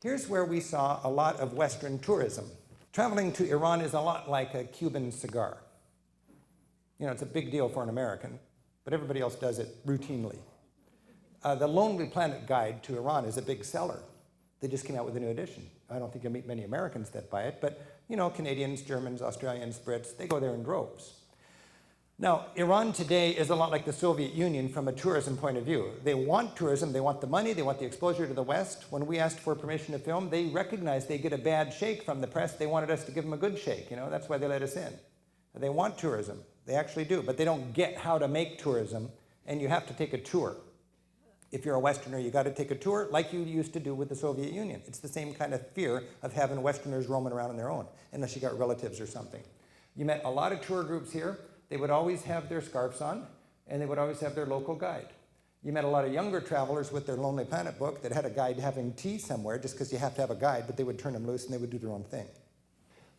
Here's where we saw a lot of Western tourism. Traveling to Iran is a lot like a Cuban cigar. You know, it's a big deal for an American, but everybody else does it routinely. The Lonely Planet Guide to Iran is a big seller. They just came out with a new edition. I don't think you'll meet many Americans that buy it, but you know, Canadians, Germans, Australians, Brits, they go there in droves. Now, Iran today is a lot like the Soviet Union from a tourism point of view. They want tourism, they want the money, they want the exposure to the West. When we asked for permission to film, they recognized they get a bad shake from the press. They wanted us to give them a good shake, you know, that's why they let us in. They want tourism, they actually do, but they don't get how to make tourism, and you have to take a tour. If you're a Westerner, you got to take a tour like you used to do with the Soviet Union. It's the same kind of fear of having Westerners roaming around on their own, unless you got relatives or something. You met a lot of tour groups here. They would always have their scarves on, and they would always have their local guide. You met a lot of younger travelers with their Lonely Planet book that had a guide having tea somewhere, just because you have to have a guide, but they would turn them loose and they would do their own thing.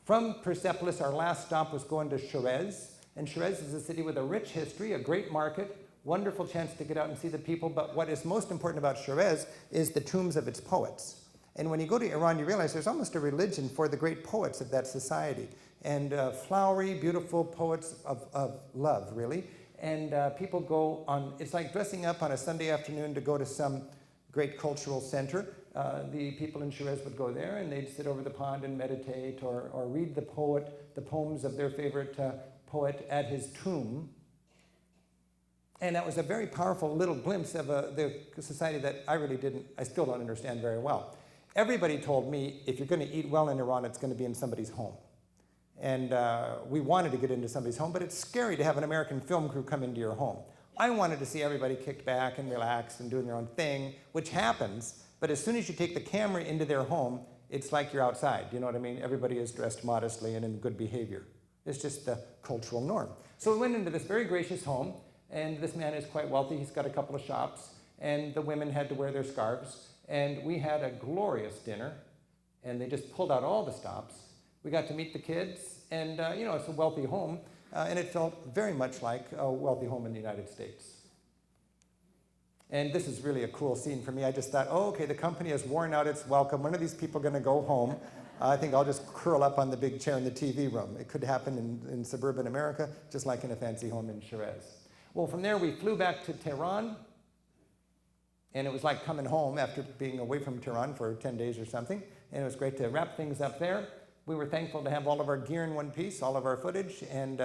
From Persepolis, our last stop was going to Shiraz, and Shiraz is a city with a rich history, a great market, wonderful chance to get out and see the people, but what is most important about Shiraz is the tombs of its poets. And when you go to Iran, you realize there's almost a religion for the great poets of that society. And flowery, beautiful poets of love, really. And people go on, it's like dressing up on a Sunday afternoon to go to some great cultural center. The people in Shiraz would go there and they'd sit over the pond and meditate or read the poems of their favorite poet at his tomb. And that was a very powerful little glimpse of the society that I still don't understand very well. Everybody told me, if you're going to eat well in Iran, it's going to be in somebody's home. And we wanted to get into somebody's home, but it's scary to have an American film crew come into your home. I wanted to see everybody kicked back and relaxed and doing their own thing, which happens, but as soon as you take the camera into their home, it's like you're outside, you know what I mean? Everybody is dressed modestly and in good behavior. It's just the cultural norm. So we went into this very gracious home, and this man is quite wealthy. He's got a couple of shops, and the women had to wear their scarves, and we had a glorious dinner, and they just pulled out all the stops. We got to meet the kids, and you know, it's a wealthy home, and it felt very much like a wealthy home in the United States. And this is really a cool scene for me. I just thought, oh, okay, the company has worn out its welcome. When are these people going to go home? I think I'll just curl up on the big chair in the TV room. It could happen in suburban America, just like in a fancy home in Shiraz. Well, from there, we flew back to Tehran, and it was like coming home after being away from Tehran for 10 days or something, and it was great to wrap things up there. We were thankful to have all of our gear in one piece, all of our footage, and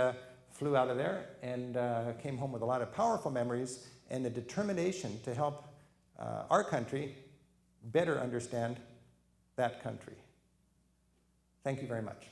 flew out of there and came home with a lot of powerful memories and a determination to help our country better understand that country. Thank you very much.